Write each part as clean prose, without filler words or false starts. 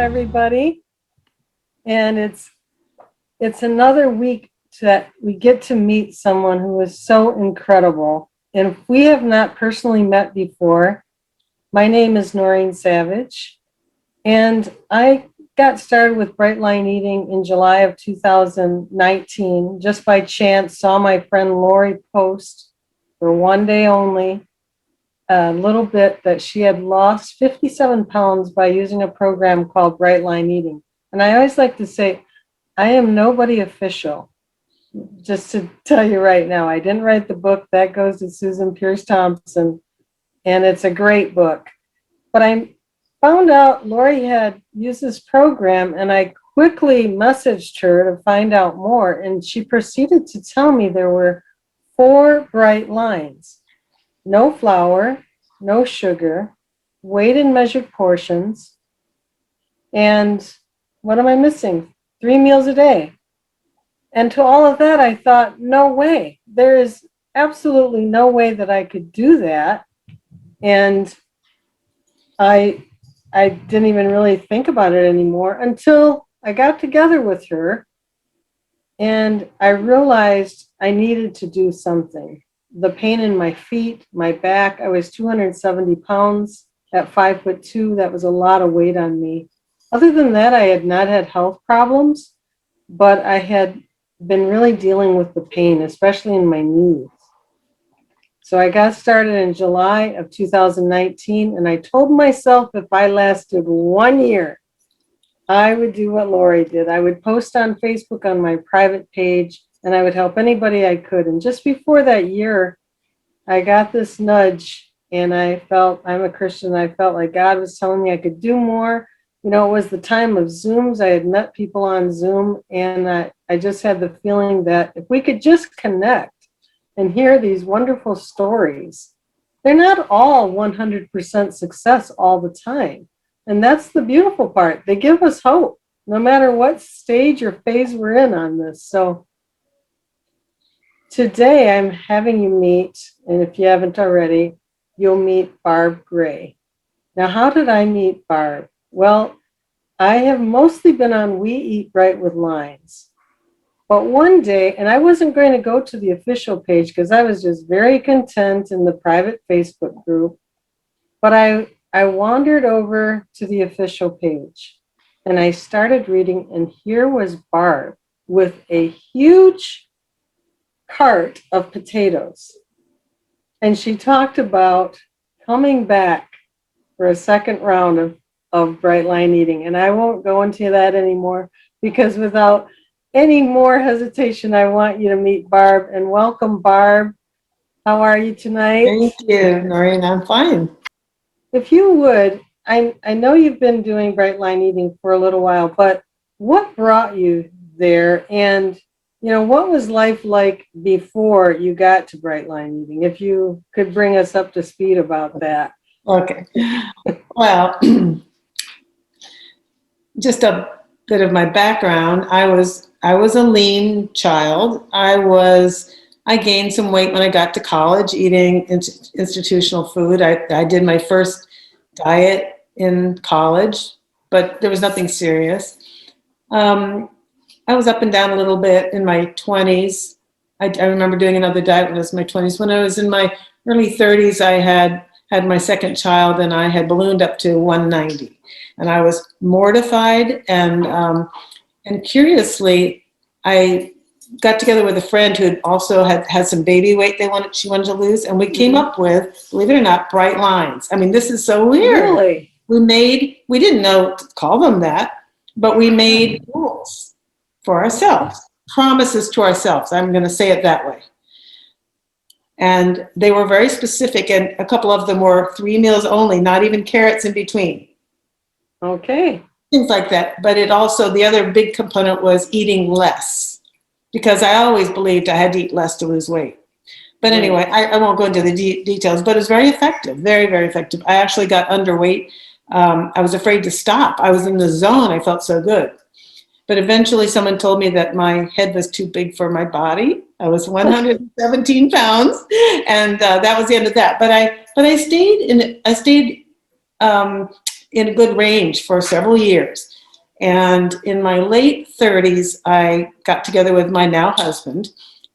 everybody. And it's another week that we get to meet someone who is so incredible. And if we have not personally met before, my name is Noreen Savage, and I got started with Bright Line Eating in July of 2019. Just by chance, saw my friend Lori post for one day only a little bit that she had lost 57 pounds by using a program called Bright Line Eating. And I always like to say, I am nobody official. Just to tell you right now, I didn't write the book. That goes to Susan Pierce Thompson, and it's a great book. But I found out Lori had used this program, and I quickly messaged her to find out more. And she proceeded to tell me there were 4 bright lines: no flour, no sugar, weighed and measured portions, and what am I missing? 3 meals a day. And to all of that, I thought, no way. There is absolutely no way that I could do that. And I didn't even really think about it anymore until I got together with her and I realized I needed to do something. The pain in my feet, my back, I was 270 pounds at 5'2". That was a lot of weight on me. Other than that, I had not had health problems, but I had been really dealing with the pain, especially in my knees. So I got started in July of 2019, and I told myself if I lasted 1 year, I would do what Lori did. I would post on Facebook on my private page, and I would help anybody I could. And just before that year, I got this nudge, and I felt, I'm a Christian, I felt like God was telling me I could do more. You know, it was the time of Zooms. I had met people on Zoom, and I just had the feeling that if we could just connect and hear these wonderful stories, they're not all 100% success all the time. And that's the beautiful part. They give us hope, no matter what stage or phase we're in on this. So today I'm having you meet, and if you haven't already, you'll meet Barb Grey. Now, how did I meet Barb? Well, I have mostly been on We Eat Right with Lines. But one day, and I wasn't going to go to the official page because I was just very content in the private Facebook group, but I wandered over to the official page and I started reading, and here was Barb with a huge cart of potatoes. And she talked about coming back for a second round of Bright Line Eating. And I won't go into that anymore because without any more hesitation, I want you to meet Barb. And welcome, Barb. How are you tonight? Thank you, Noreen. I'm fine. If you would, I know you've been doing Bright Line Eating for a little while, but what brought you there? And, you know, what was life like before you got to Bright Line Eating? If you could bring us up to speed about that. Okay. Well, just a bit of my background. I was a lean child. I gained some weight when I got to college eating institutional food. I did my first diet in college, but there was nothing serious. I was up and down a little bit in my 20s. I remember doing another diet when I was in my 20s. When I was in my early 30s, I had my second child, and I had ballooned up to 190. And I was mortified, and curiously, I got together with a friend who had also had some baby weight she wanted to lose, and we came up with, believe it or not, Bright Lines. I mean, this is so weird. Really? We didn't know to call them that, but we made rules for ourselves, promises to ourselves. I'm going to say it that way. And they were very specific, and a couple of them were 3 meals only, not even carrots in between. Okay. Things like that. But it also, the other big component was eating less, because I always believed I had to eat less to lose weight. But anyway, I won't go into the details, but it was very effective, very, very effective. I actually got underweight. I was afraid to stop. I was in the zone. I felt so good. But eventually someone told me that my head was too big for my body. I was 117 pounds, and that was the end of that. But I stayed in a good range for several years. And in my late 30s, I got together with my now husband,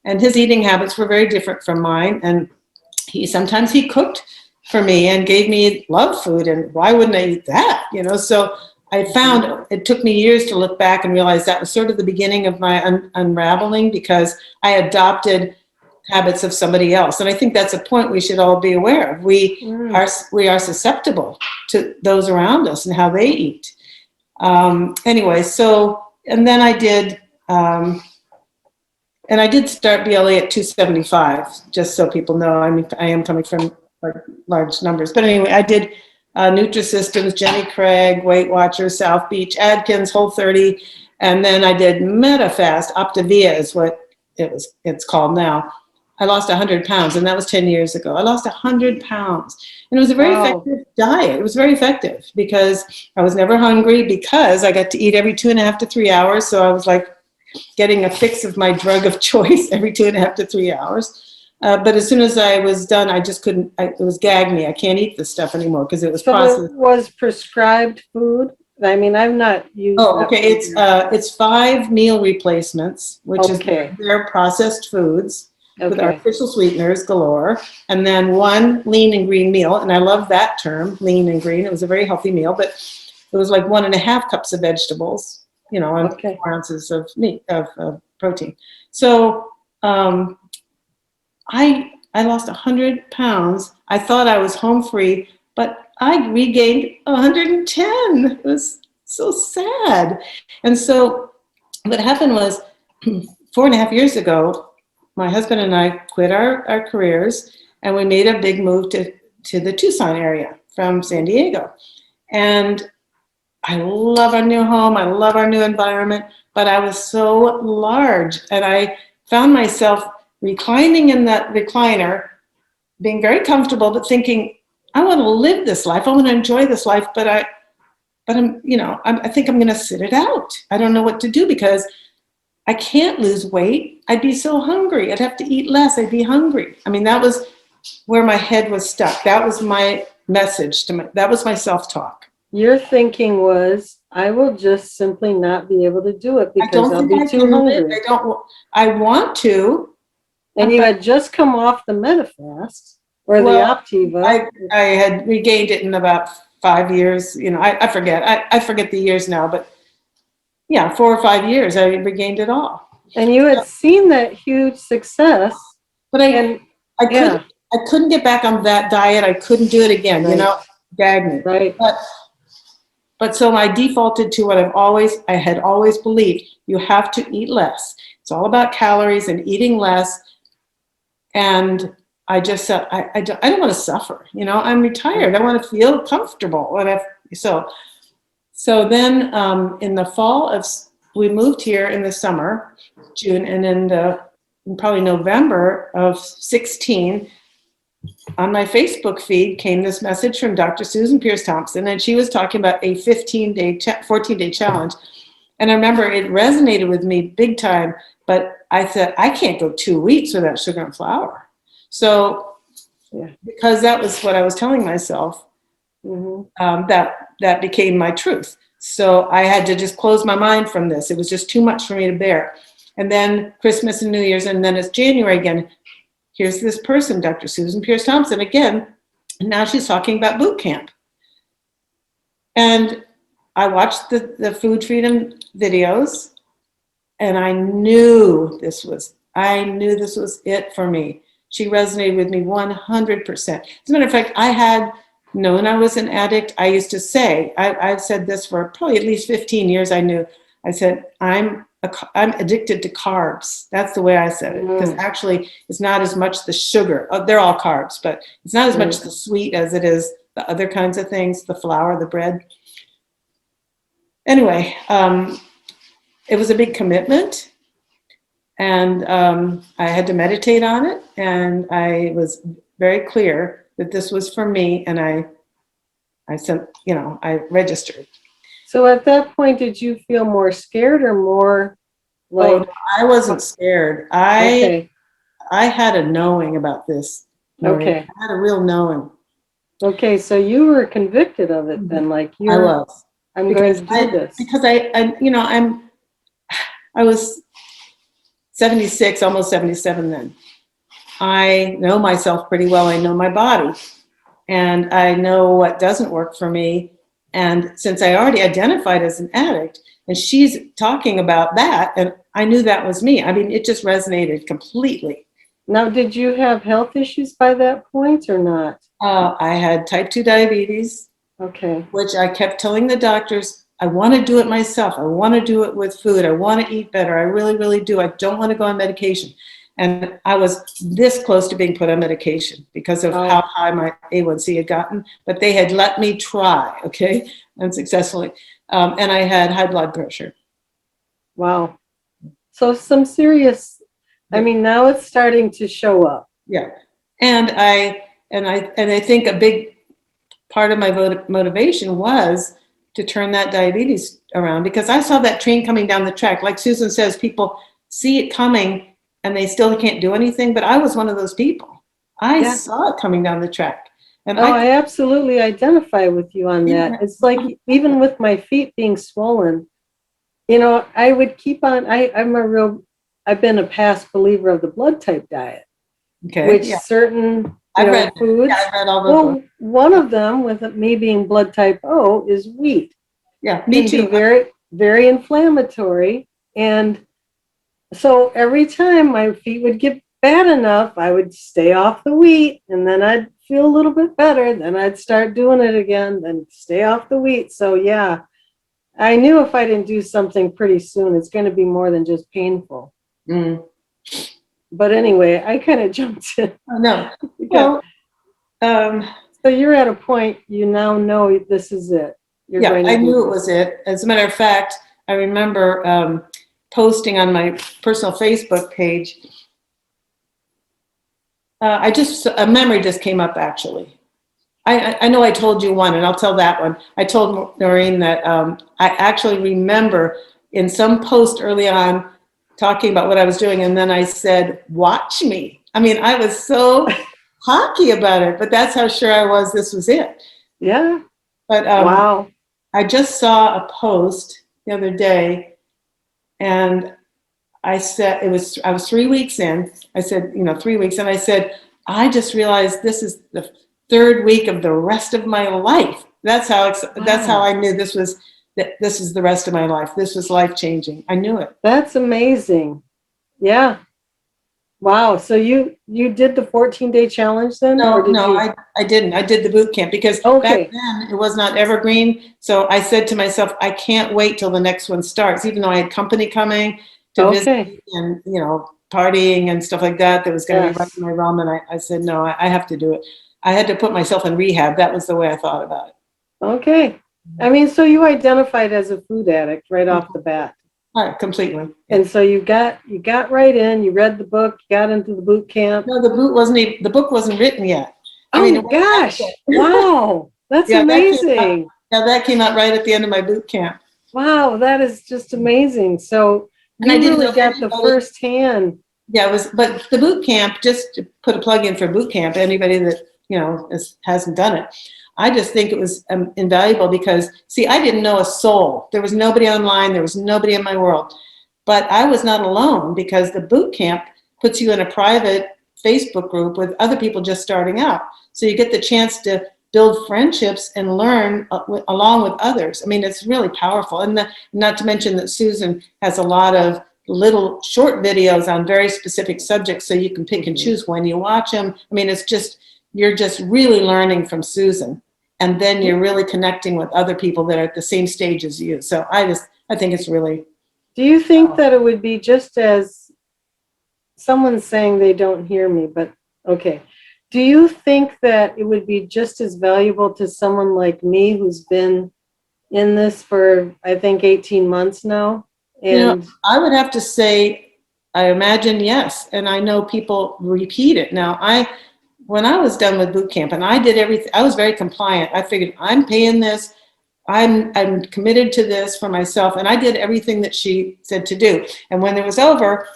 and his eating habits were very different from mine. And sometimes he cooked for me and gave me love food, and why wouldn't I eat that? So I found it took me years to look back and realize that was sort of the beginning of my unraveling, because I adopted habits of somebody else. And I think that's a point we should all be aware of. We are susceptible to those around us and how they eat. Anyway, so, and then I did start BLA at 275, just so people know. I mean, I am coming from large numbers. But anyway, I did Nutrisystems, Jenny Craig, Weight Watchers, South Beach, Atkins, Whole30, and then I did MetaFast. Optavia is what it's called now. I lost 100 pounds, and that was 10 years ago. I lost 100 pounds. And it was a very effective diet. It was very effective because I was never hungry, because I got to eat every 2.5 to 3 hours. So I was like getting a fix of my drug of choice every 2.5 to 3 hours. But as soon as I was done, I just couldn't, it was gag me. I can't eat this stuff anymore because it was processed. So it was prescribed food? I mean, I've not used okay. It's 5 meal replacements, which is their processed foods with artificial sweeteners galore, and then 1 lean and green meal. And I love that term, lean and green. It was a very healthy meal, but it was like 1.5 cups of vegetables, and 4 ounces of meat, of protein. So I lost 100 pounds. I thought I was home free, but I regained 110. It was so sad. And so what happened was 4.5 years ago, my husband and I quit our careers, and we made a big move to the Tucson area from San Diego. And I love our new home. I love our new environment, but I was so large, and I found myself reclining in that recliner, being very comfortable, but thinking, I want to live this life. I want to enjoy this life, but I think I'm going to sit it out. I don't know what to do because I can't lose weight. I'd be so hungry. I'd have to eat less. I'd be hungry. I mean, that was where my head was stuck. That was my message that was my self-talk. Your thinking was, I will just simply not be able to do it because I'll be too hungry. I want to. And you had just come off the MetaFast or the Optiva. I had regained it in about 5 years. I forget. I forget the years now, but yeah, 4 or 5 years, I regained it all. And you had seen that huge success. But I couldn't get back on that diet. I couldn't do it again, gag me. Right. But so I defaulted to what I had always believed. You have to eat less. It's all about calories and eating less. And I just said, I don't want to suffer. I'm retired. I want to feel comfortable. So then in the fall we moved here in the summer, June, and in probably November of 16, on my Facebook feed came this message from Dr. Susan Pierce Thompson, and she was talking about a 14-day challenge. And I remember it resonated with me big time, but I said, I can't go 2 weeks without sugar and flour. So because that was what I was telling myself, that became my truth. So I had to just close my mind from this. It was just too much for me to bear. And then Christmas and New Year's, and then it's January again. Here's this person, Dr. Susan Pierce Thompson, again, and now she's talking about boot camp. And I watched the Food Freedom videos, and I knew this was it for me. She resonated with me 100%. As a matter of fact, I had known I was an addict. I used to say, I've said this for probably at least 15 years. I said, I'm addicted to carbs. That's the way I said it. Because actually, it's not as much the sugar. They're all carbs, but it's not as much the sweet as it is the other kinds of things, the flour, the bread. Anyway, it was a big commitment. And I had to meditate on it. And I was very clear that this was for me. And I sent, I registered. So at that point, did you feel more scared or more like? Oh, I wasn't scared. I had a knowing about this. Noreen. I had a real knowing. Okay, so you were convicted of it then, like you. I was. I'm going to do this. Because I was 76, almost 77 then. I know myself pretty well. I know my body, and I know what doesn't work for me. And since I already identified as an addict, and she's talking about that, and I knew that was me. I mean, it just resonated completely. Now, did you have health issues by that point or not? I had type 2 diabetes, Okay. which I kept telling the doctors, I want to do it myself. I want to do it with food. I want to eat better. I really, really do. I don't want to go on medication. And I was this close to being put on medication because of how high my A1C had gotten. But they had let me try, okay, unsuccessfully. And I had high blood pressure. Wow. So some serious, I mean, now it's starting to show up. Yeah. And I think a big part of my motivation was to turn that diabetes around, because I saw that train coming down the track. Like Susan says, people see it coming and they still can't do anything. But I was one of those people. I saw it coming down the track. And I absolutely identify with you on that. It's like, even with my feet being swollen, you know, I would keep on, I've been a past believer of the blood type diet, which certain foods. I've read all those books. One of them, with me being blood type O, is wheat. Yeah, me too. Be very, very inflammatory. And so every time my feet would get bad enough, I would stay off the wheat, and then I'd feel a little bit better. Then I'd start doing it again, then stay off the wheat. So yeah, I knew if I didn't do something pretty soon, it's going to be more than just painful. But anyway, I kind of jumped in. Oh, no. Well, so you're at a point, you now know this is it. I knew it was it. As a matter of fact, I remember posting on my personal Facebook page. A memory just came up, actually. I know I told you one, and I'll tell that one. I told Noreen that I actually remember in some post early on talking about what I was doing, and then I said, watch me. I mean, I was so cocky about it, but that's how sure I was this was it. Yeah. But wow. I just saw a post the other day, and I said, I was 3 weeks in. I said, 3 weeks. And I said, I just realized this is the third week of the rest of my life. That's how I knew this was the rest of my life. This was life changing. I knew it. That's amazing. Yeah. Wow. So you did the 14-day challenge then? I didn't. I did the boot camp because back then it was not evergreen. So I said to myself, I can't wait till the next one starts, even though I had company coming to visit and, partying and stuff like that was going to be right in my realm. And I said, no, I have to do it. I had to put myself in rehab. That was the way I thought about it. Okay. I mean, so you identified as a food addict right off the bat. Completely. And so you got right in, you read the book, you got into the boot camp. No, the book wasn't written yet. Gosh. Wow. That's amazing. That came out right at the end of my boot camp. Wow, that is just amazing. So you really got the first hand. Yeah, it was, but the boot camp, just to put a plug in for boot camp, anybody that, hasn't done it, I just think it was invaluable because, see, I didn't know a soul. There was nobody online. There was nobody in my world. But I was not alone because the boot camp puts you in a private Facebook group with other people just starting out. So you get the chance to build friendships and learn along with others. I mean, it's really powerful. And not to mention that Susan has a lot of little short videos on very specific subjects, so you can pick and choose when you watch them. I mean, you're just really learning from Susan. And then you're really connecting with other people that are at the same stage as you. So I think it's really. Do you think that it would be just as someone's saying they don't hear me, but okay. Do you think that it would be just as valuable to someone like me who's been in this for, I think, 18 months now? And I would have to say, I imagine yes. And I know people repeat it. Now, when I was done with boot camp and I did everything, I was very compliant. I figured I'm paying this. I'm committed to this for myself. And I did everything that she said to do. And when it was over,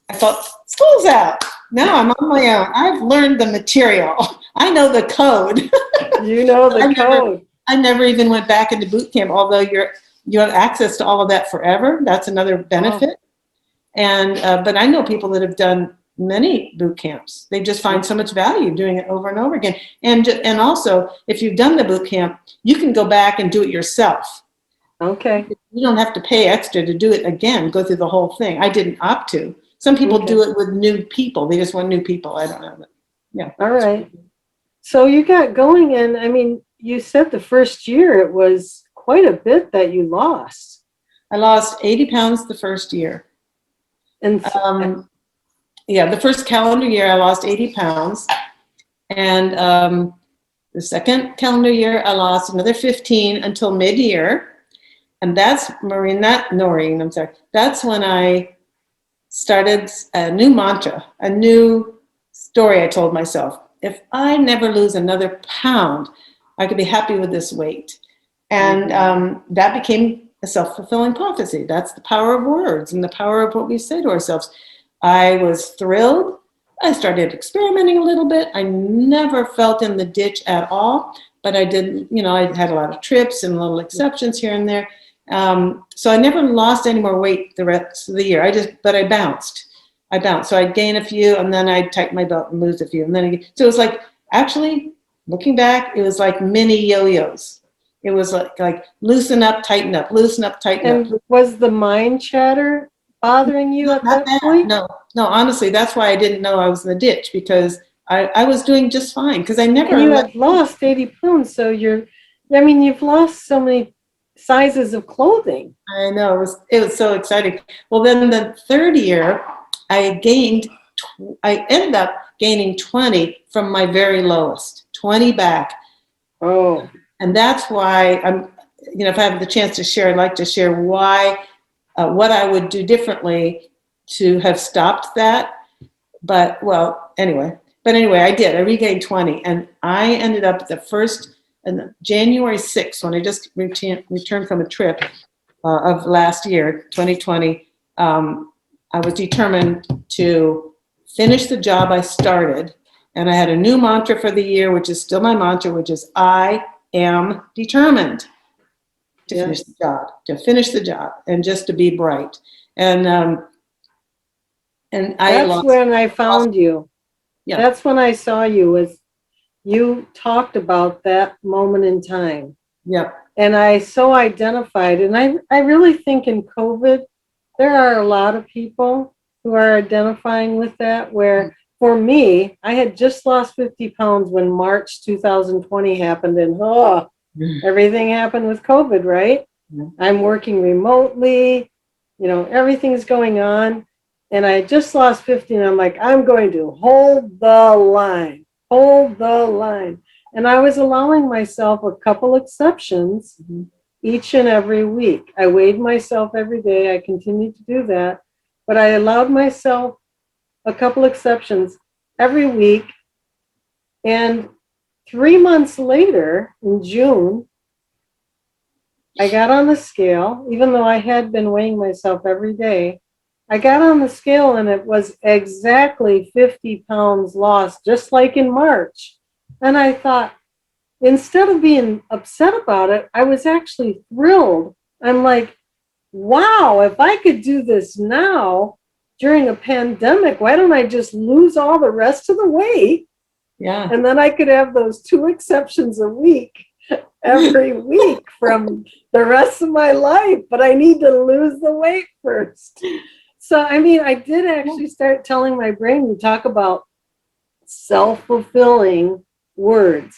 I thought, school's out. Now I'm on my own. I've learned the material. I know the code. You know the code. I never even went back into boot camp, although you have access to all of that forever. That's another benefit. And but I know people that have done many boot camps. They just find so much value doing it over and over again. And also, if you've done the boot camp, you can go back and do it yourself. Okay. You don't have to pay extra to do it again, go through the whole thing. I didn't opt to. Some people do it with new people. They just want new people. I don't know. But yeah. All right. So you got going, and I mean, you said the first year it was quite a bit that you lost. I lost 80 pounds the first year. And yeah, the first calendar year I lost 80 pounds. And the second calendar year I lost another 15 until mid-year. And that's Noreen, I'm sorry. That's when I started a new mantra, a new story I told myself. If I never lose another pound, I could be happy with this weight. And that became a self-fulfilling prophecy. That's the power of words and the power of what we say to ourselves. I was thrilled. I started experimenting a little bit. I never felt in the ditch at all, but I did, I had a lot of trips and little exceptions here and there. So I never lost any more weight the rest of the year. But I bounced. So I'd gain a few, and then I'd tighten my belt and lose a few. And then so it was like, actually, looking back, it was like mini yo-yos. It was like loosen up, tighten up, loosen up, tighten up. And was the mind chatter bothering you at that point? No, honestly, that's why I didn't know I was in the ditch, because I was doing just fine, because I never. And you had lost 80 pounds, so you've lost so many sizes of clothing. I know, it was so exciting. Well, then the third year, I ended up gaining 20 from my very lowest, 20 back. Oh. And that's why if I have the chance to share, I'd like to share why, what I would do differently to have stopped that. But anyway, I did. I regained 20, and I ended up January 6th, when I just returned from a trip of last year, 2020. I was determined to finish the job I started, and I had a new mantra for the year, which is still my mantra, which is I am determined to finish the job, and just to be bright. And that's when I found you. Yeah. That's when I saw you, you talked about that moment in time. Yeah. And I so identified, and I really think in COVID, there are a lot of people who are identifying with that, where for me, I had just lost 50 pounds when March 2020 happened, and everything happened with COVID, right? I'm working remotely, everything's going on. And I just lost 50, and I'm like, I'm going to hold the line. And I was allowing myself a couple exceptions each and every week. I weighed myself every day. I continued to do that. But I allowed myself a couple exceptions every week. And 3 months later, in June, I got on the scale, even though I had been weighing myself every day. I got on the scale, and it was exactly 50 pounds lost, just like in March. And I thought, instead of being upset about it, I was actually thrilled. I'm like, wow, if I could do this now during a pandemic, why don't I just lose all the rest of the weight? Yeah. And then I could have those 2 exceptions a week every week from the rest of my life. But I need to lose the weight first. So, I did actually start telling my brain, you talk about self-fulfilling words.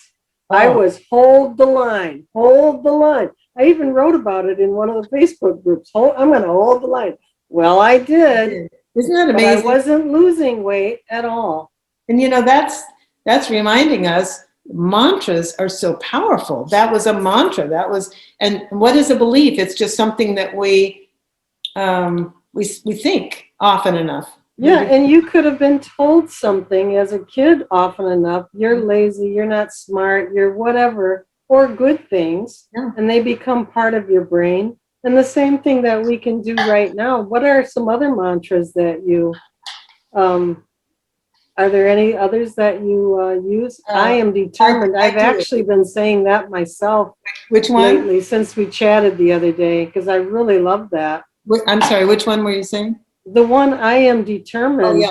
I was hold the line. I even wrote about it in one of the Facebook groups. I'm going to hold the line. Well, I did. Isn't that amazing? But I wasn't losing weight at all. And that's reminding us, mantras are so powerful. That was a mantra. And what is a belief? It's just something that we think often enough. Yeah, and you could have been told something as a kid often enough. You're lazy, you're not smart, you're whatever, or good things, and they become part of your brain. And the same thing that we can do right now. What are some other mantras that you Are there any others that you use? I am I determined. I I've do. actually been saying that myself Which one? lately since we chatted the other day because I really love that. I'm sorry, which one were you saying? The one I am Oh, determined, yeah.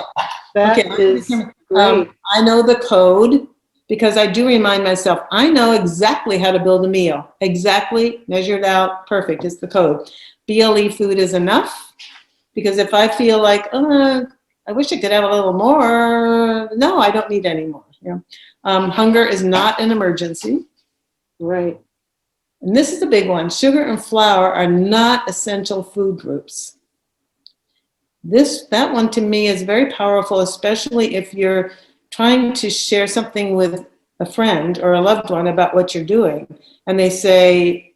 that Okay, is great. I know the code because I do remind myself, I know exactly how to build a meal. Exactly, measured out, perfect is the code. BLE food is enough because if I feel like, I wish I could have a little more, no, I don't need any more. Yeah. Hunger is not an emergency. Right. And this is a big one. Sugar and flour are not essential food groups. That one to me is very powerful, especially if you're trying to share something with a friend or a loved one about what you're doing. And they say,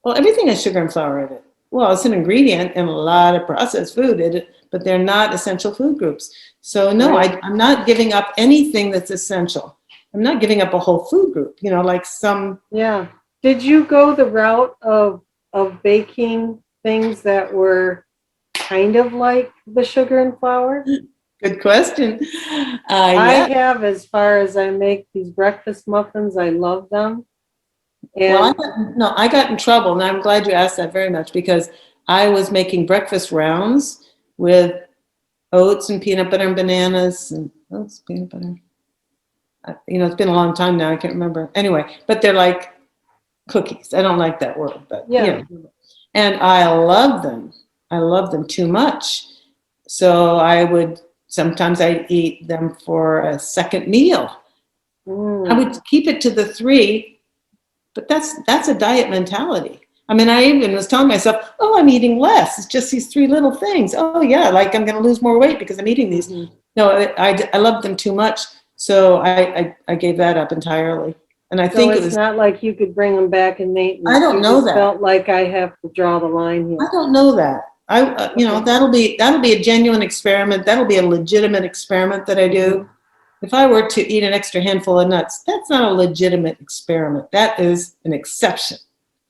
well, everything has sugar and flour in it. Well, it's an ingredient in a lot of processed food, but they're not essential food groups. So no, Right. I'm not giving up anything that's essential. I'm not giving up a whole food group, like some. Yeah. Did you go the route of baking things that were kind of like the sugar and flour? Good question. I Yeah. have, as far as I make these breakfast muffins. I love them. Well, And I got in trouble, and I'm glad you asked that very much because I was making breakfast rounds with oats and peanut butter and bananas and oats, peanut butter. It's been a long time now. I can't remember. Anyway, but they're like cookies. I don't like that word, but yeah. and I love them. I love them too much. So sometimes I'd eat them for a second meal. I Mm. would keep it to the three. But that's a diet mentality. I mean, I even was telling myself, oh, I'm eating less. It's just these three little things. Oh, yeah, like I'm going to lose more weight because I'm eating these. Mm-hmm. No, I love them too much. So I gave that up entirely. And I So think it it's was, not like you could bring them back in I maintenance. don't You know just that. felt like I have to draw the line I here. don't know that. Okay. That'll be a genuine experiment. That'll be a legitimate experiment that I do. If I were to eat an extra handful of nuts, that's not a legitimate experiment. That is an exception.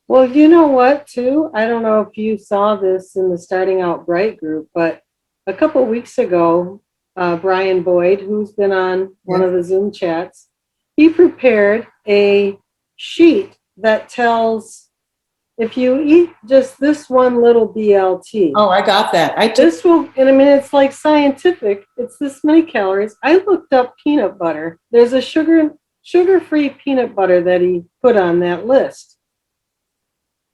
Well, you know what, too? I don't know if you saw this in the Starting Out Bright group, but a couple weeks ago, Brian Boyd, who's been on one Yeah. of the Zoom chats, he prepared a sheet that tells if you eat just this one little BLT, Oh, I got that. this will, and I mean, it's like scientific. It's this many calories. I looked up peanut butter. There's a sugar-free peanut butter that he put on that list.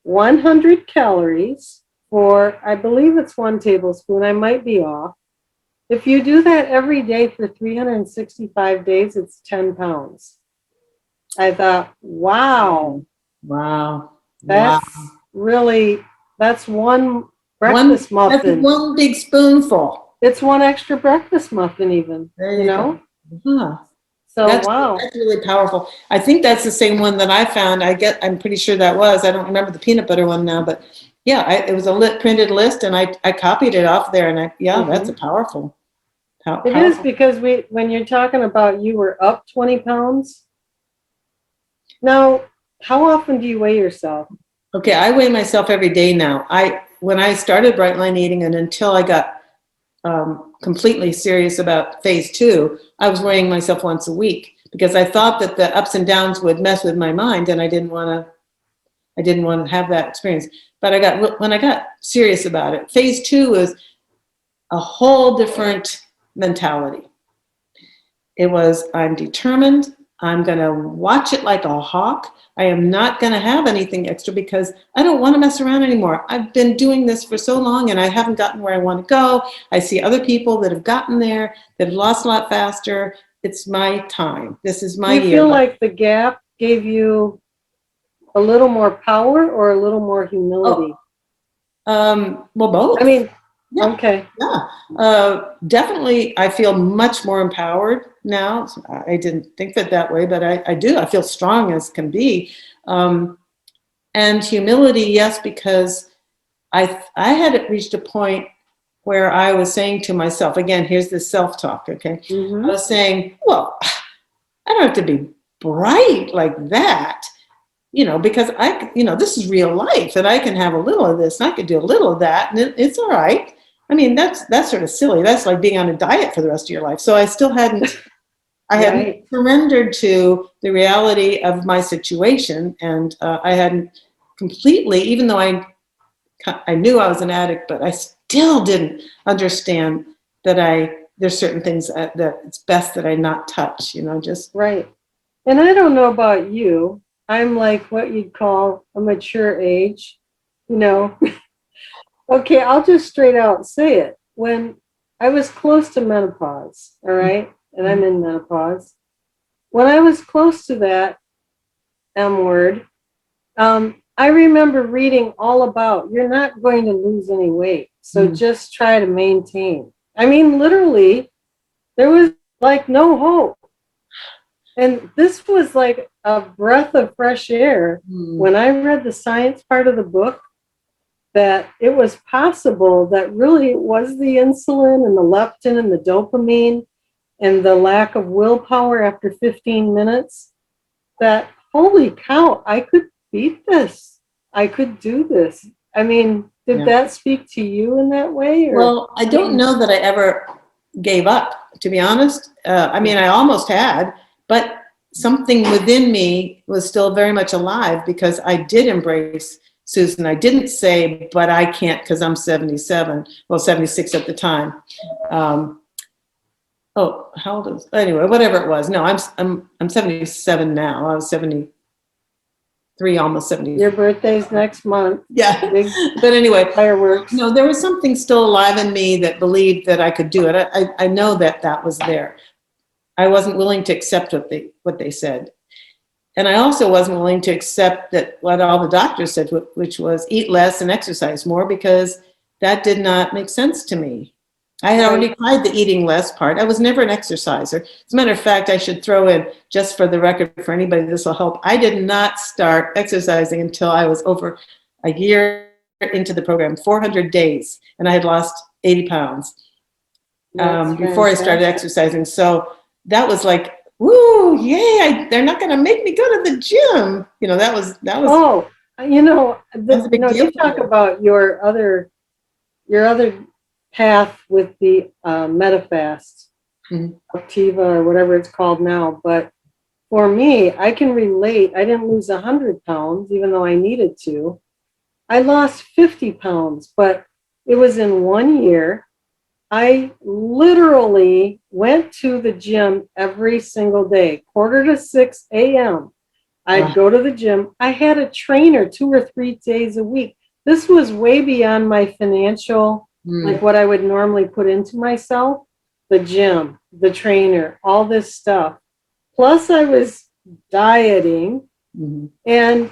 100 calories for, I believe it's 1 tablespoon. I might be off. If you do that every day for 365 days, it's 10 pounds. I thought, wow, Wow. Wow. that's really, that's one One, breakfast that's muffin. one big spoonful. It's one extra breakfast muffin even, There you you know? go. Huh. So, wow. That's really powerful. I think that's the same one that I found. I'm pretty sure that was. I don't remember the peanut butter one now, but yeah, it was a printed list, and I copied it off there, and that's a powerful, It is powerful. because when you're talking about you were up 20 pounds. Now, how often do you weigh yourself? Okay, I weigh myself every day now. When I started Bright Line Eating, and until I got completely serious about phase 2, I was weighing myself once a week because I thought that the ups and downs would mess with my mind, and I didn't want to have that experience. But when I got serious about it, phase 2 was a whole different mentality. It was, I'm determined. I'm going to watch it like a hawk. I am not going to have anything extra because I don't want to mess around anymore. I've been doing this for so long and I haven't gotten where I want to go. I see other people that have gotten there, that have lost a lot faster. It's my time. This is my Do you year. feel like the gap gave you a little more power or a little more humility? Well, both. I mean, Yeah. okay. Yeah, definitely. I feel much more empowered now. I didn't think that way, but I do. I feel strong as can be. And humility, yes, because I had reached a point where I was saying to myself, again, here's this self-talk, okay? I was saying, well, I don't have to be bright like that, because this is real life and I can have a little of this and I can do a little of that and it's all right. I mean, that's sort of silly. That's like being on a diet for the rest of your life. So I still hadn't, I hadn't Right. surrendered to the reality of my situation, and I hadn't completely, even though I knew I was an addict, but I still didn't understand that there's certain things that it's best that I not touch, just. Right. And I don't know about you. I'm like what you'd call a mature age, you know. Okay, I'll just straight out say it. When I was close to menopause, all right, and I'm in menopause, when I was close to that M word, I remember reading all about you're not going to lose any weight, so just try to maintain. I mean, literally, there was like no hope. And this was like a breath of fresh air when I read the science part of the book, that it was possible that really it was the insulin and the leptin and the dopamine and the lack of willpower after 15 minutes, that holy cow, I could beat this. I could do this. I mean, did that speak to you in that way? Or, well, I don't know that I ever gave up, to be honest. I mean, I almost had, but something within me was still very much alive because I did embrace Susan. I didn't say, but I can't because I'm 77, well, 76 at the time. Oh, how old is, anyway, whatever it was. No, I'm 77 now. I was 73, almost 70. Your birthday's next month. Yeah. Big But anyway, fireworks. no, there was something still alive in me that believed that I could do it. I know that was there. I wasn't willing to accept what they said. And I also wasn't willing to accept that what all the doctors said, which was eat less and exercise more, because that did not make sense to me. I had already tried the eating less part. I was never an exerciser. As a matter of fact, I should throw in, just for the record, for anybody this will help, I did not start exercising until I was over a year into the program, 400 days, and I had lost 80 pounds before I started exercising. So that was like, woo, yay, they're not going to make me go to the gym. That was. Oh, That's a big deal. you talk about your other path with the MetaFast, Optiva, or whatever it's called now. But for me, I can relate. I didn't lose 100 pounds, even though I needed to. I lost 50 pounds, but it was in 1 year. I literally went to the gym every single day, 5:45 a.m. I'd go to the gym. I had a trainer 2 or 3 days a week. This was way beyond my financial, like what I would normally put into myself, the gym, the trainer, all this stuff. Plus I was dieting, and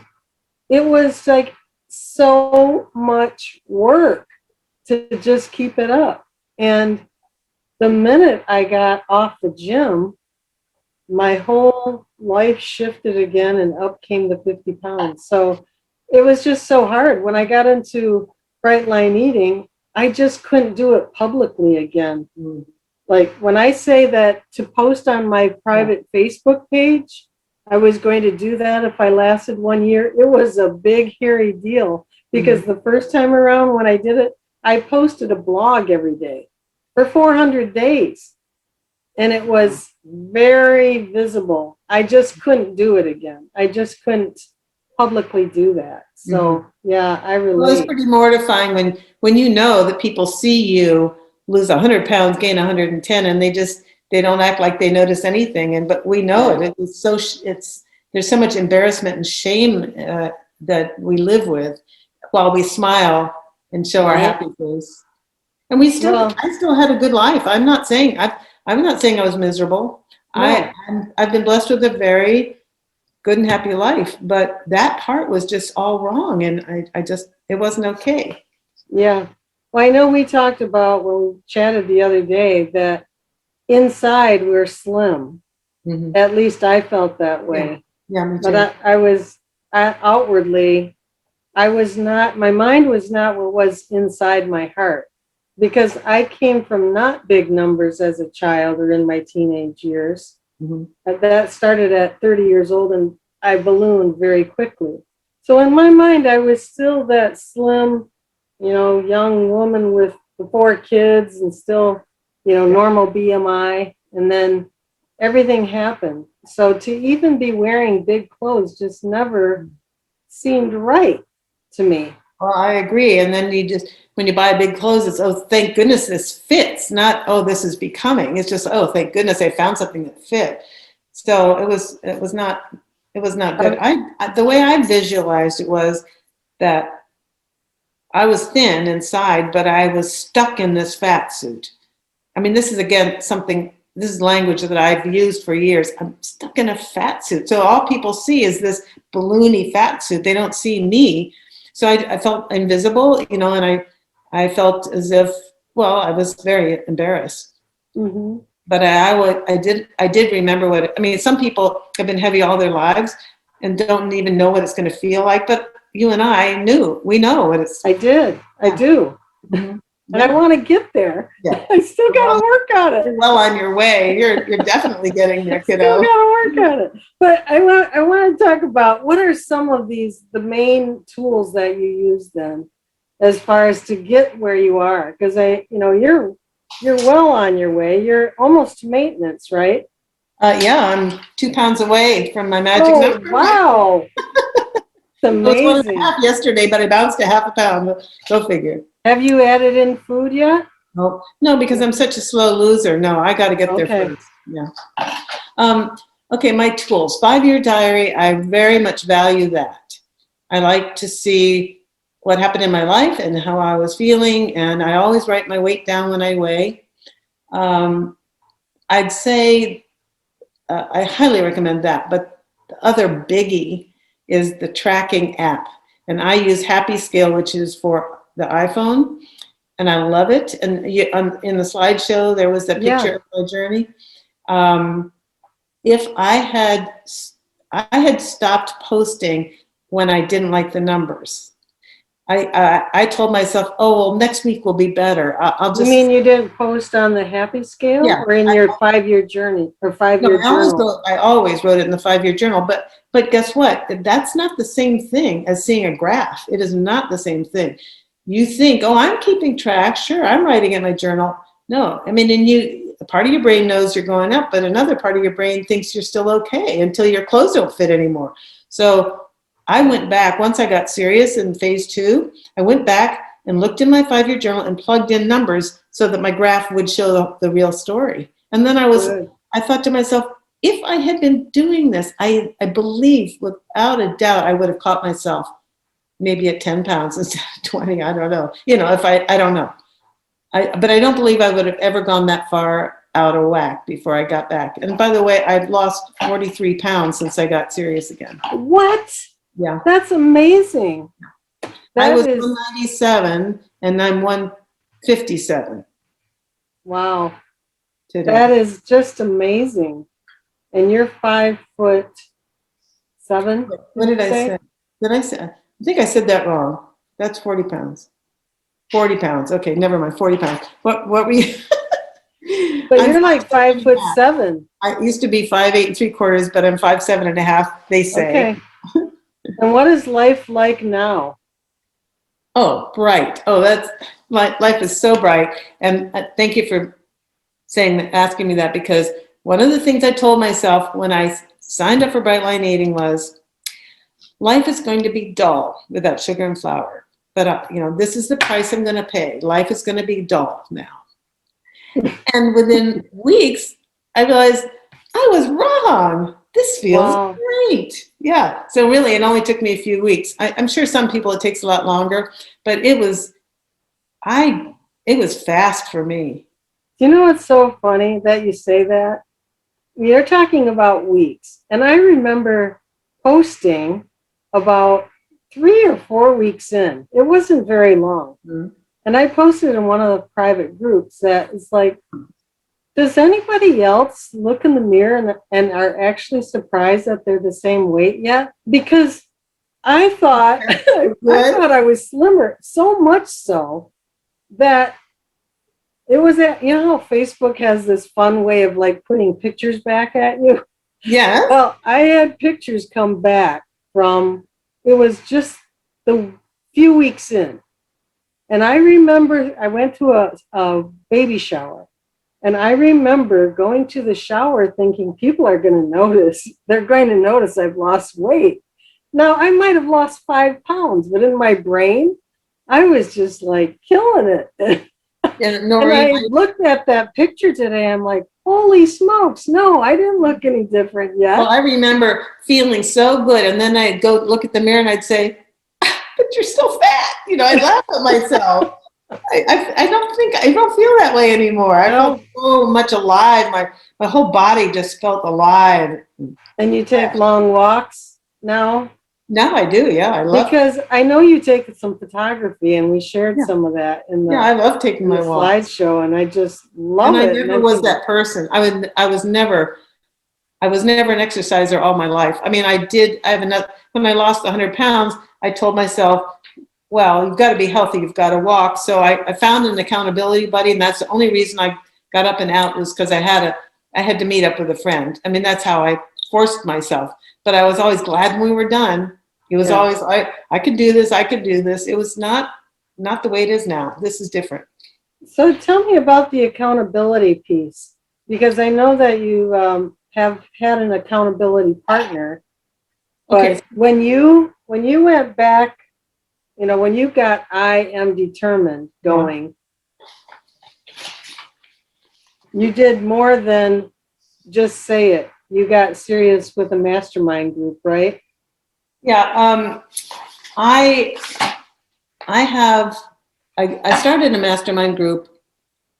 it was like so much work to just keep it up. And the minute I got off the gym, my whole life shifted again, and up came the 50 pounds. So it was just so hard. When I got into bright line eating, I just couldn't do it publicly again. Like when I say that to post on my private Facebook page, I was going to do that if I lasted 1 year. It was a big, hairy deal, because the first time around when I did it, I posted a blog every day for 400 days. And it was very visible. I just couldn't do it again. I just couldn't publicly do that. So yeah, I relate. Well, it's pretty mortifying when you know that people see you lose 100 pounds, gain 110, and they don't act like they notice anything. But we know it. There's so much embarrassment and shame that we live with, while we smile and show our happy face. And I still had a good life. I'm not saying I was miserable. No. I've been blessed with a very good and happy life, but that part was just all wrong, and it wasn't okay. Yeah. Well, I know we talked about when we chatted the other day that inside we're slim. At least I felt that way. Yeah, me too. But outwardly, my mind was not what was inside my heart, because I came from not big numbers as a child or in my teenage years. That started at 30 years old, and I ballooned very quickly. So in my mind, I was still that slim, young woman with the 4 kids and still, normal BMI, and then everything happened. So to even be wearing big clothes just never seemed right to me. Well, I agree. And then when you buy big clothes, it's, oh, thank goodness this fits, not, oh, this is becoming. It's just, oh, thank goodness I found something that fit. So it was not good. The way I visualized it was that I was thin inside, but I was stuck in this fat suit. I mean, this is again this is language that I've used for years. I'm stuck in a fat suit. So all people see is this balloony fat suit. They don't see me. So I felt invisible, and I felt as if, well, I was very embarrassed. Mm-hmm. But I did remember some people have been heavy all their lives and don't even know what it's going to feel like. But you and we know what it's. I did. I do. Mm-hmm. And I want to get there. Yeah. I still got to work on it. You're well on your way. You're definitely getting there, kiddo. Still got to work on it. But I want to talk about what are some of the main tools that you use then, as far as to get where you are, because you're well on your way. You're almost to maintenance, right? Yeah, I'm 2 pounds away from my magic number. Wow. It's amazing. It was 1.5 yesterday, but I bounced a half a pound. Go figure. Have you added in food yet? No, because I'm such a slow loser. No, I got to get there first. Yeah. Okay, my tools. 5-year diary. I very much value that. I like to see what happened in my life and how I was feeling, and I always write my weight down when I weigh. I'd say I highly recommend that. But the other biggie is the tracking app, and I use Happy Scale, which is for the iPhone. And I love it. And in the slideshow, there was a picture of my journey. If I had stopped posting when I didn't like the numbers, I told myself, oh, well, next week will be better. I'll just. You mean you didn't post on the Happy Scale, or in your 5-year journey or 5-year journal? I always wrote it in the 5-year journal. But guess what? That's not the same thing as seeing a graph. It is not the same thing. You think, oh, I'm keeping track. Sure, I'm writing in my journal. No, I mean, a part of your brain knows you're going up, but another part of your brain thinks you're still okay until your clothes don't fit anymore. So I went back, once I got serious in phase 2, I went back and looked in my 5-year journal and plugged in numbers so that my graph would show the real story. And then I thought to myself, if I had been doing this, I believe without a doubt, I would have caught myself maybe at 10 pounds instead of 20. I don't know. I don't know. But I don't believe I would have ever gone that far out of whack before I got back. And by the way, I've lost 43 pounds since I got serious again. What? Yeah. That's amazing. I was 197 and I'm 157. Wow. Today. That is just amazing. And you're 5'7". What did I say? I think I said that wrong. That's 40 pounds. 40 pounds. Okay, never mind. 40 pounds. What were you? But you're like 5'7". I used to be 5'8 3/4", but I'm 5'7.5". They say. Okay. And what is life like now? Oh, bright. Oh, life is so bright. And thank you for asking me that, because one of the things I told myself when I signed up for Bright Line Eating was, life is going to be dull without sugar and flour. But, this is the price I'm going to pay. Life is going to be dull now. And within weeks, I realized I was wrong. This feels great. Yeah. So really, it only took me a few weeks. I'm sure some people it takes a lot longer, but it was fast for me. You know what's so funny that you say that? You're talking about weeks. And I remember posting about 3 or 4 weeks in. It wasn't very long. Mm-hmm. And I posted in one of the private groups that is like, does anybody else look in the mirror and are actually surprised that they're the same weight yet? Because I thought I was slimmer, so much so that it was how Facebook has this fun way of like putting pictures back at you. Yeah. Well, I had pictures come back from, it was just the few weeks in. And I remember I went to a baby shower. And I remember going to the shower thinking people are going to notice. They're going to notice I've lost weight. Now, I might have lost 5 pounds, but in my brain, I was just like killing it. And And Noreen, I looked at that picture today. I'm like, holy smokes. No, I didn't look any different well, yet. I remember feeling so good, and then I'd go look at the mirror and I'd say, "But you're still fat." You know, I laugh at myself. I don't feel that way anymore. I felt No. so much alive. My whole body just felt alive. And you take long walks now? Now I do. Yeah, I love. Because I know you take some photography, and we shared Yeah, some of that in yeah, I the love taking in the my walks. slideshow, and I just And love I it. And never I'm was thinking, that person. I was never an exerciser all my life. I mean, I have enough, when I lost 100 pounds, I told myself, well, you've got to be healthy, you've got to walk. So I found an accountability buddy, and that's the only reason I got up and out, was because I had to meet up with a friend. I mean, that's how I forced myself. But I was always glad when we were done. It was yeah. always, I could do this, I could do this. It was not the way it is now. This is different. So tell me about the accountability piece, because I know that you have had an accountability partner. Okay. But when you went back, when you got I am determined going, you did more than just say it. You got serious with a mastermind group, right? Yeah. I I have I started a mastermind group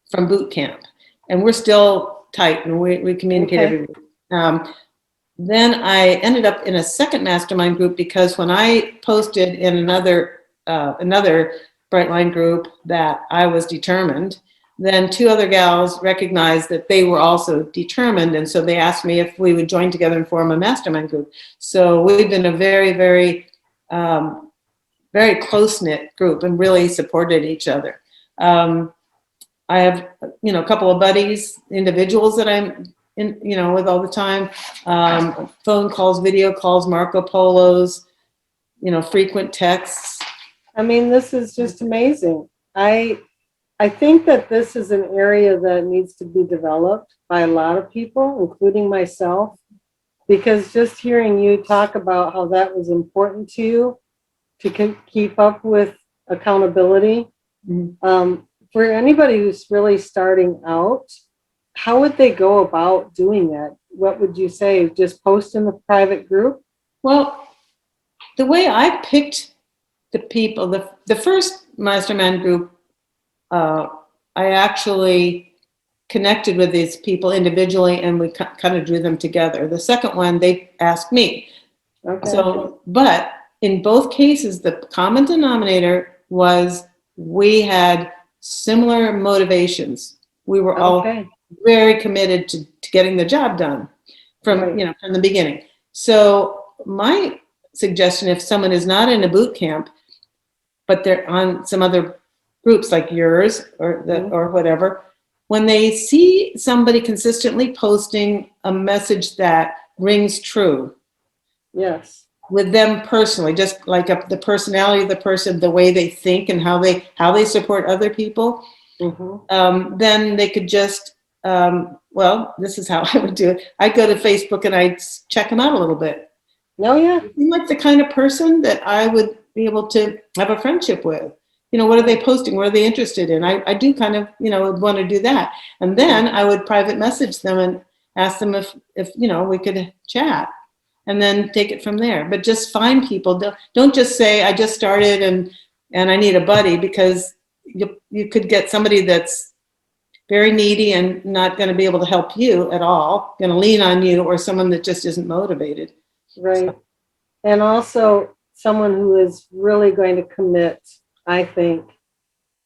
from boot camp, and we're still tight, and we communicate Okay. every week. Then I ended up in a second mastermind group because when I posted in another Brightline group that I was determined, then two other gals recognized that they were also determined, and so they asked me if we would join together and form a mastermind group. So we've been a very, very, very close knit group and really supported each other. I have, a couple of buddies, individuals that I'm with all the time. Phone calls, video calls, Marco Polos, frequent texts. I mean, this is just amazing. I think that this is an area that needs to be developed by a lot of people, including myself, because just hearing you talk about how that was important to you to keep up with accountability. For anybody who's really starting out, how would they go about doing that? What would you say? Just post in the private group? Well, the way I picked the people, the first mastermind group, I actually connected with these people individually, and we kind of drew them together. The second one, they asked me. Okay. So, but in both cases, the common denominator was we had similar motivations. We were all very committed to getting the job done from the beginning. So my suggestion, if someone is not in a boot camp, but they're on some other groups like yours or whatever, when they see somebody consistently posting a message that rings true, yes, with them personally, just like the personality of the person, the way they think, and how they support other people, then they could just, this is how I would do it. I'd go to Facebook and I'd check them out a little bit. No, yeah. Seem like the kind of person that I would be able to have a friendship with. What are they posting? What are they interested in? I do kind of, would want to do that. And then I would private message them and ask them if we could chat, and then take it from there. But just find people. Don't just say, I just started and I need a buddy, because you could get somebody that's very needy and not going to be able to help you at all, going to lean on you, or someone that just isn't motivated. Right. So. And also someone who is really going to commit, I think,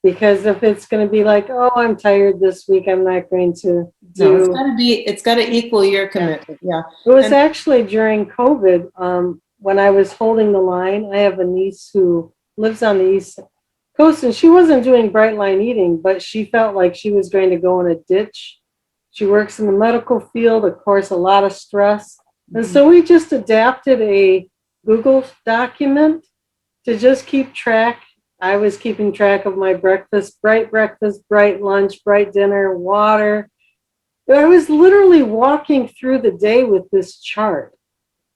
because if it's going to be like, oh, I'm tired this week, I'm not going to do. No, it's got to equal your commitment. Yeah. It was actually during COVID, when I was holding the line. I have a niece who lives on the East Coast, and she wasn't doing bright line eating, but she felt like she was going to go in a ditch. She works in the medical field, of course, a lot of stress. And so we just adapted a Google document to just keep track I was keeping track of my breakfast, bright lunch, bright dinner, water. I was literally walking through the day with this chart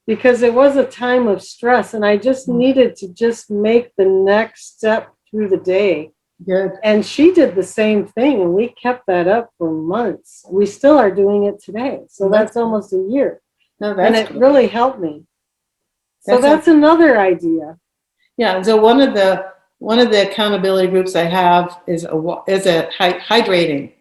because it was a time of stress and I just needed to just make the next step through the day. Good. And she did the same thing and we kept that up for months. We still are doing it today. So that's almost a year. No, And that's it really helped me. So That's that's another idea. Yeah. So one of the accountability groups I have is a hydrating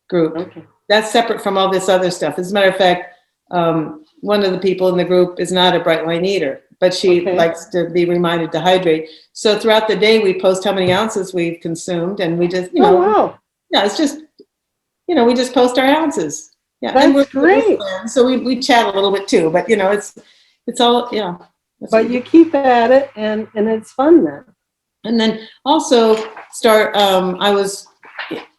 group. Okay. That's separate from all this other stuff. As a matter of fact, one of the people in the group is not a bright line eater, but she Okay. likes to be reminded to hydrate. So throughout the day, we post how many ounces we've consumed, and we just, Oh, wow. yeah, it's just, we just post our ounces. Yeah, and That's great. so we chat a little bit too, but it's all, yeah. But you keep at it and it's fun then. And then also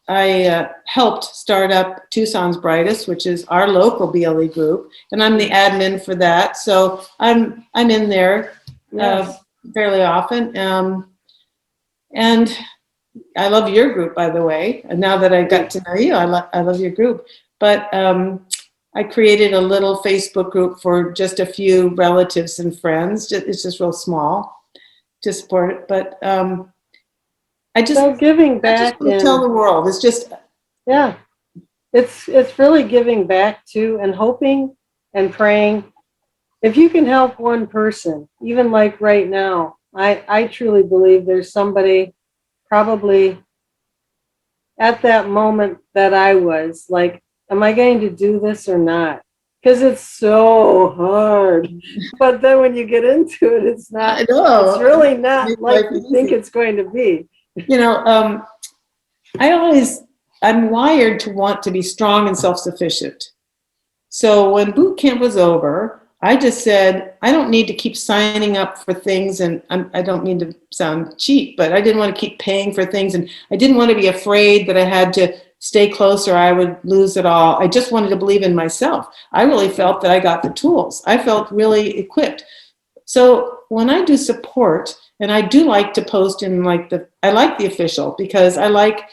I helped start up Tucson's Brightest, which is our local BLE group, and I'm the admin for that. So I'm in there Yes. fairly often. And I love your group, by the way. And now that I got to know you, I love your group. But I created a little Facebook group for just a few relatives and friends. It's just real small to support it. But So giving I just back want to tell the world. It's just, yeah, it's really giving back to and hoping and praying. If you can help one person, even like right now, I truly believe there's somebody probably at that moment that I was like, am I going to do this or not? Because it's so hard. But then when you get into it, it's not, I know. it's really not Makes like life you think easy. it's going to be. I'm wired to want to be strong and self-sufficient. So when boot camp was over, I just said, I don't need to keep signing up for things. And I don't mean to sound cheap, but I didn't want to keep paying for things. And I didn't want to be afraid that I had to stay close or I would lose it all. I just wanted to believe in myself. I really felt that I got the tools. I felt really equipped. So when I do support, and I do like to post in I like the official because I like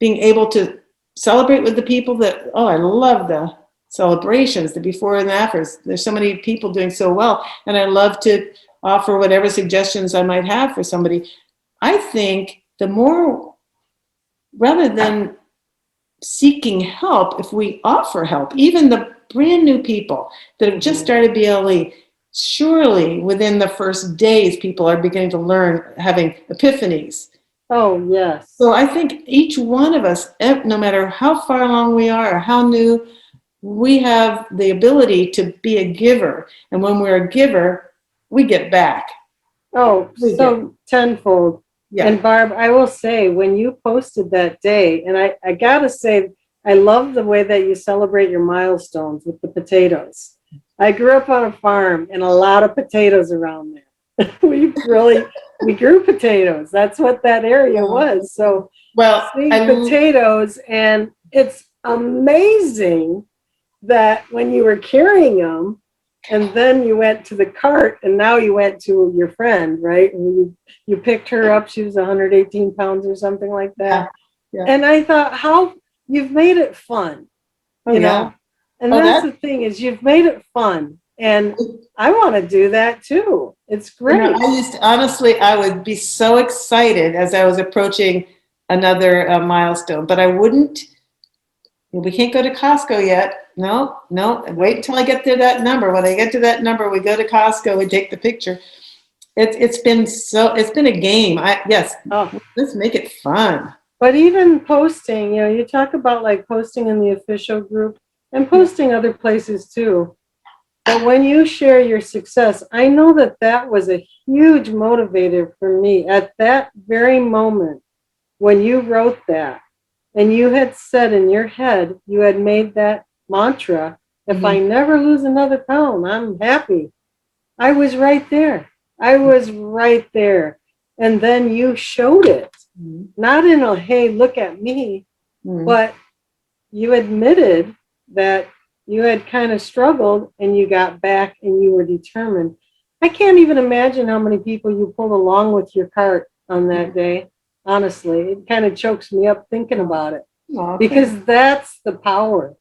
being able to celebrate with the people I love the celebrations, the before and afters. There's so many people doing so well. And I love to offer whatever suggestions I might have for somebody. I think the more, rather than seeking help, if we offer help, even the brand new people that have just started BLE, surely within the first days, people are beginning to learn, having epiphanies. Oh, yes. So I think each one of us, no matter how far along we are or how new, we have the ability to be a giver. And when we're a giver, we get back. Oh, so tenfold. Yeah. And Barb, I will say, when you posted that day, and I gotta say, I love the way that you celebrate your milestones with the potatoes. I grew up on a farm and a lot of potatoes around there. we grew potatoes. That's what that area was. So seeing potatoes, and it's amazing that when you were carrying them, and then you went to the cart, and now you went to your friend, right? And you picked her up. She was 118 pounds or something like that. Yeah. And I thought, how you've made it fun, you know? And that's the thing, is you've made it fun. And I want to do that too. It's great. Honestly, I would be so excited as I was approaching another milestone, but I wouldn't. We can't go to Costco yet. No. Wait until I get to that number. When I get to that number, we go to Costco and take the picture. It's been a game. Let's make it fun. But even posting, you talk about like posting in the official group and posting other places too. But when you share your success, I know that was a huge motivator for me at that very moment when you wrote that. And you had said in your head, you had made that mantra, if I never lose another pound, I'm happy. I was right there. And then you showed it, not in a, hey, look at me, but you admitted that you had kind of struggled and you got back and you were determined. I can't even imagine how many people you pulled along with your cart on that day. Honestly, it kind of chokes me up thinking about it, Okay. because that's the power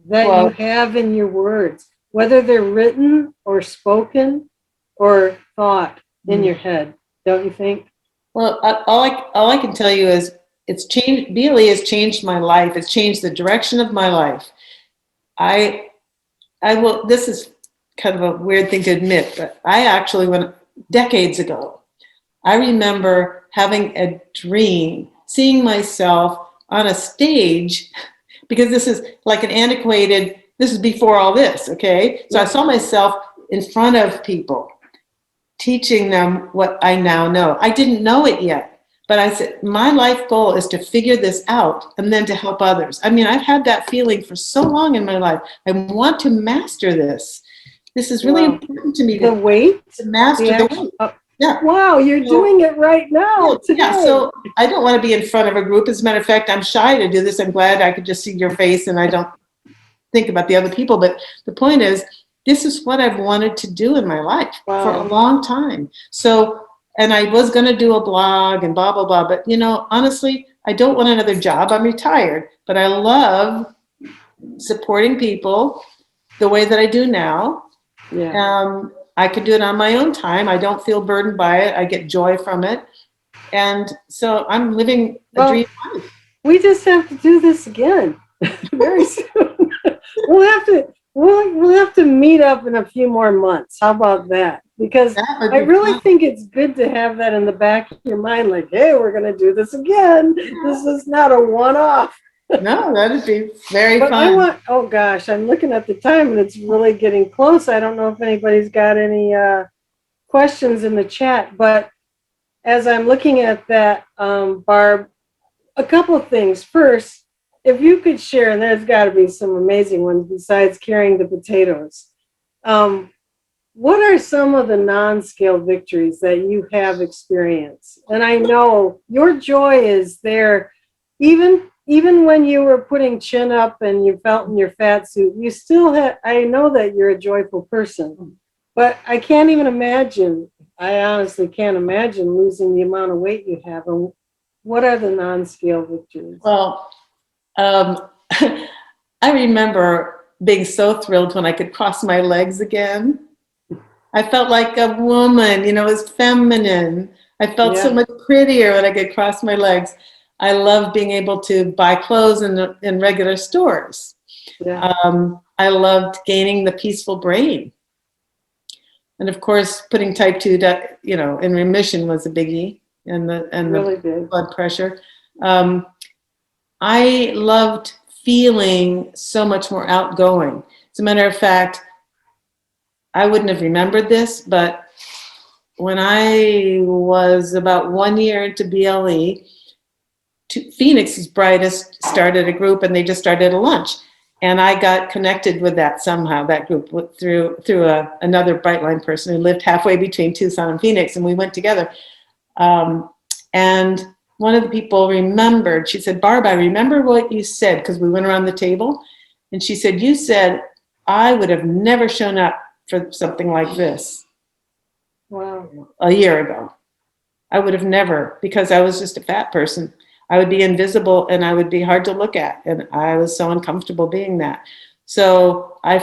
that you Well, have in your words, whether they're written or spoken or thought in your head, don't you think? well, all I can tell you is it's changed. BLE has changed my life. It's changed the direction of my life. I I will. This is kind of a weird thing to admit, but I actually went decades ago. I remember having a dream, seeing myself on a stage, because this is like an antiquated. This is before all this, okay? So I saw myself in front of people, teaching them what I now know. I didn't know it yet, but I said, my life goal is to figure this out and then to help others. I mean, I've had that feeling for so long in my life. I want to master this. This is really Wow. important to me The weight, to master the weight. Yeah. wow, you're So, doing it right now yeah. today. So I don't want to be in front of a group. As a matter of fact, I'm shy to do this. I'm glad I could just see your face and I don't think about the other people. But the point is, this is what I've wanted to do in my life for a Wow. long time. So, and I was going to do a blog and blah, blah, blah. But, honestly, I don't want another job. I'm retired, but I love supporting people the way that I do now. Yeah. I could do it on my own time. I don't feel burdened by it. I get joy from it. And so I'm living a Well, dream life. we just have to do this again very soon. we'll have to meet up in a few more months. How about that? Because That would I be really fun. think it's good to have that in the back of your mind, like, hey, we're going to do this again. This is not a one-off. No, that'd be very But I fun. want, oh gosh, I'm looking at the time and it's really getting close. I don't know if anybody's got any questions in the chat, but as I'm looking at that, Barb, a couple of things. First, if you could share, and there's got to be some amazing ones besides carrying the potatoes. Um, what are some of the non-scale victories that you have experienced? And I know your joy is there, even when you were putting chin up and you felt in your fat suit. You still had. I know that you're a joyful person, but I can't even imagine. I honestly can't imagine losing the amount of weight you have. And what are the non-scale victories? Well, um, I remember being so thrilled when I could cross my legs again. I felt like a woman, it was feminine. I felt so Yeah, much prettier when I could cross my legs. I love being able to buy clothes in regular stores. yeah, I loved gaining the peaceful brain. And of course, putting type 2, in remission was a biggie, and the really big. blood pressure. Um, I loved feeling so much more outgoing. As a matter of fact, I wouldn't have remembered this, but when I was about 1 year into BLE, Phoenix's Brightest started a group, and they just started a lunch. And I got connected with that somehow, that group, through another Brightline person who lived halfway between Tucson and Phoenix, and we went together. Um, and one of the people remembered, she said, Barb, I remember what you said, because we went around the table. And she said, you said, I would have never shown up for something like this Wow. a year ago. I would have never, because I was just a fat person. I would be invisible and I would be hard to look at. And I was so uncomfortable being that. So I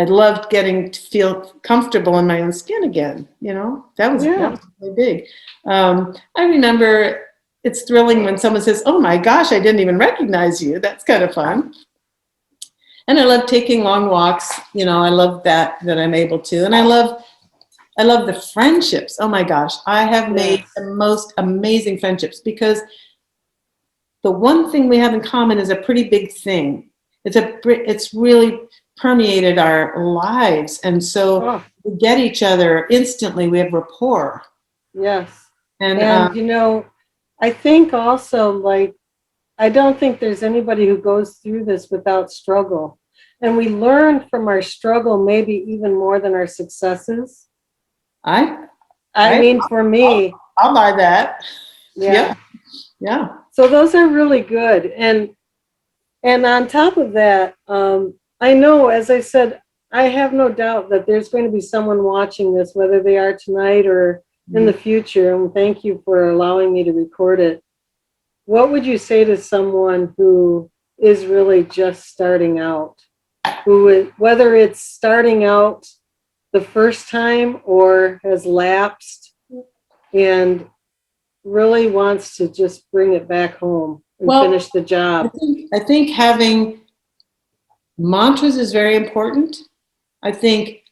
loved getting to feel comfortable in my own skin again. That was Yeah. really big. I remember it's thrilling when someone says, oh my gosh, I didn't even recognize you. That's kind of fun. And I love taking long walks. I love that I'm able to. And I love the friendships. Oh my gosh, I have made Yes. the most amazing friendships, because the one thing we have in common is a pretty big thing. It's really permeated our lives, and so Oh, we get each other instantly. We have rapport, yes. and And I think also, like, I don't think there's anybody who goes through this without struggle. And we learn from our struggle maybe even more than our successes. I I I mean, for me, I'll buy that. yeah. Yeah, yeah. So those are really good. And on top of that, I know, as I said, I have no doubt that there's going to be someone watching this, whether they are tonight or in the future. And thank you for allowing me to record it. What would you say to someone who is really just starting out? Whether it's starting out the first time or has lapsed and really wants to just bring it back home and finish the job? I think having mantras is very important. I think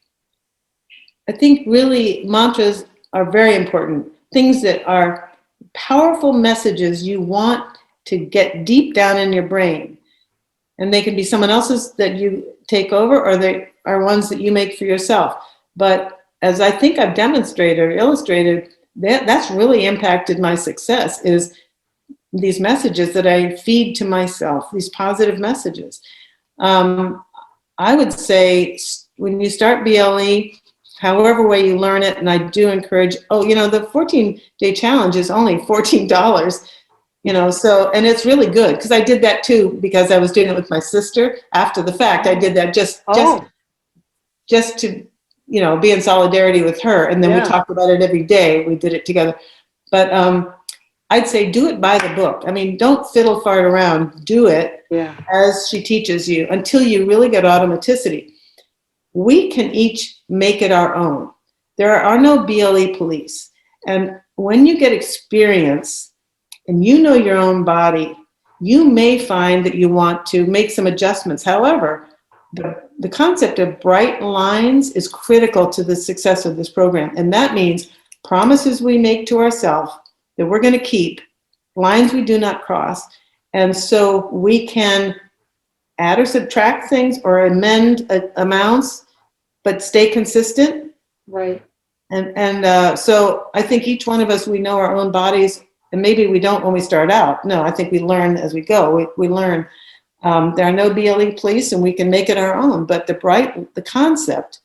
really mantras are very important. Things that are powerful messages you want to get deep down in your brain. And they can be someone else's that you take over, or they are ones that you make for yourself. But as I think I've demonstrated or illustrated, that's really impacted my success, is these messages that I feed to myself, these positive messages. I would say when you start BLE, however way you learn it, and I do encourage, the 14-day challenge is only $14, so, and it's really good, because I did that too, because I was doing it with my sister after the fact. I did that just to, be in solidarity with her. And then we talked about it every day. We did it together. But I'd say do it by the book. I mean, don't fiddle fart around. Do it as she teaches you until you really get automaticity. We can each make it our own. There are no BLE police. And when you get experience and you know your own body, you may find that you want to make some adjustments. However, the concept of bright lines is critical to the success of this program. And that means promises we make to ourselves that we're going to keep, lines we do not cross. And so we can add or subtract things or amend amounts, but stay consistent. Right. And so I think each one of us, we know our own bodies, and maybe we don't when we start out. No, I think we learn as we go. We learn. There are no BLE police, and we can make it our own. But the concepts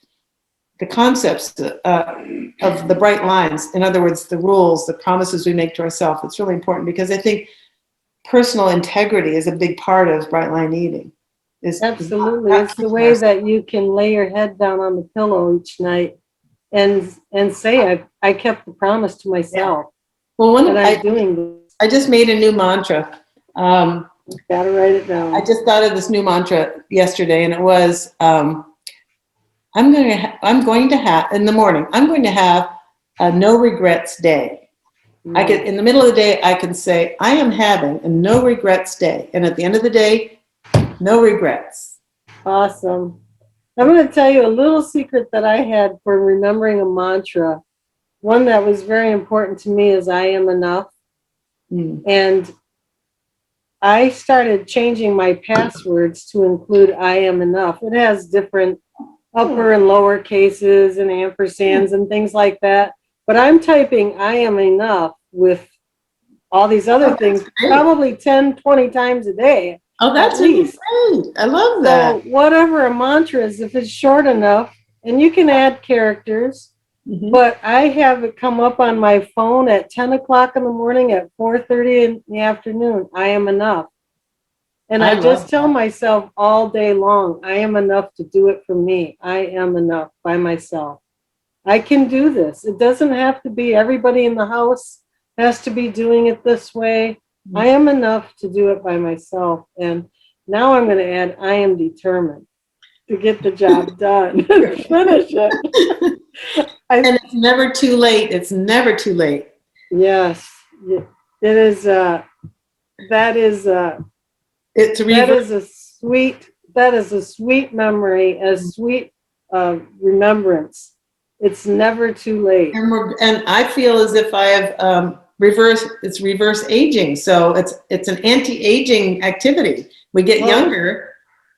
of the bright lines, in other words, the rules, the promises we make to ourselves, it's really important, because I think personal integrity is a big part of bright line eating. Absolutely. It's the way that you can lay your head down on the pillow each night and say, I kept the promise to myself. Well, I'm doing this. I just made a new mantra. Gotta write it down. I just thought of this new mantra yesterday, and it was, I'm going to have in the morning, I'm going to have a no regrets day. I could, in the middle of the day, I can say, I am having a no regrets day. And at the end of the day, no regrets. Awesome. I'm going to tell you a little secret that I had for remembering a mantra. One that was very important to me is I am enough. And I started changing my passwords to include I am enough. It has different upper and lower cases and ampersands and things like that. But I'm typing I am enough with all these other things probably 10, 20 times a day. Oh, that's really great. I love that. So whatever a mantra is, if it's short enough, and you can add characters, but I have it come up on my phone at 10 o'clock in the morning, at 4:30 in the afternoon. I am enough. And I just tell myself all day long, I am enough to do it for me. I am enough by myself. I can do this. It doesn't have to be everybody in the house has to be doing it this way. I am enough to do it by myself. And now I'm going to add, I am determined to get the job done, finish it. And it's never too late. It's never too late. Yes, it is. That is a sweet memory, a sweet remembrance. It's never too late. And I feel as if I have reverse aging. So it's an anti-aging activity. We get younger.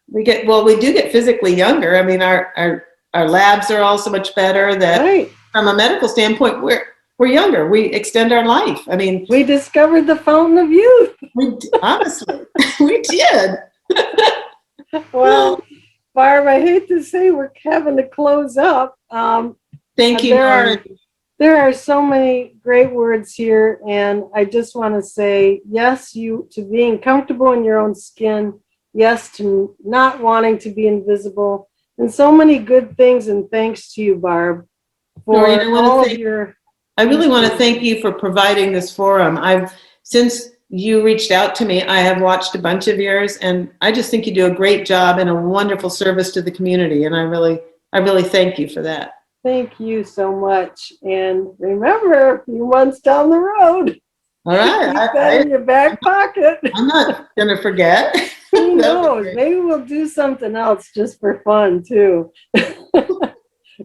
We do get physically younger. I mean, our labs are all so much better that from a medical standpoint, we're younger. We extend our life. I mean, we discovered the fountain of youth. Honestly, we did. Well, Barb, I hate to say we're having to close up. Thank you, Noreen. There are so many great words here, and I just want to say yes to being comfortable in your own skin, yes to not wanting to be invisible, And so many good things, and thanks to you, Barb, Noreen, for all of your. I really want to thank you for providing this forum. Since you reached out to me, I have watched a bunch of yours, and I just think you do a great job and a wonderful service to the community. And I really thank you for that. Thank you so much. And remember, a few months down the road, All right. keep that in your back pocket. I'm not going to forget. Who knows? Maybe we'll do something else just for fun, too.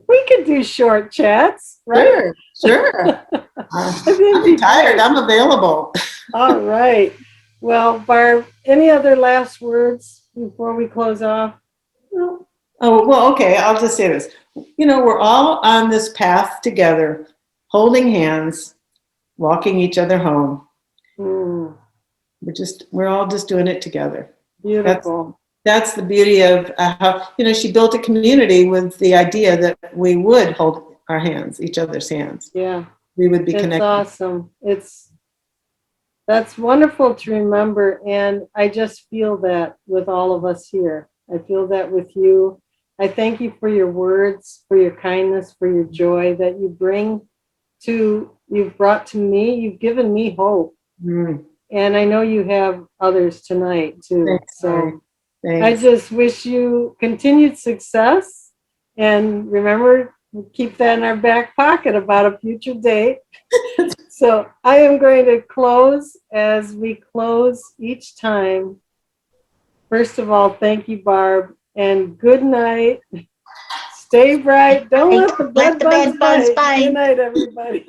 We could do short chats, right? Sure. I'm be retired. great. I'm available. All right. Well, Barb, any other last words before we close off? Oh, well, okay. I'll just say this. You know, we're all on this path together, holding hands, walking each other home. Mm, We're all just doing it together. beautiful. That's the beauty of how, you know, she built a community with the idea that we would hold our hands, each other's hands. Yeah. We would be It's connected. awesome. That's wonderful to remember. And I just feel that with all of us here. I feel that with you. I thank you for your words, for your kindness, for your joy that you've brought to me. You've given me hope. Mm. And I know you have others tonight too. Thanks, so thanks. I just wish you continued success. And remember, keep that in our back pocket about a future date. So I am going to close as we close each time. First of all, thank you, Barb, and good night. Stay bright. Don't let the bed bugs bite. Good night, everybody.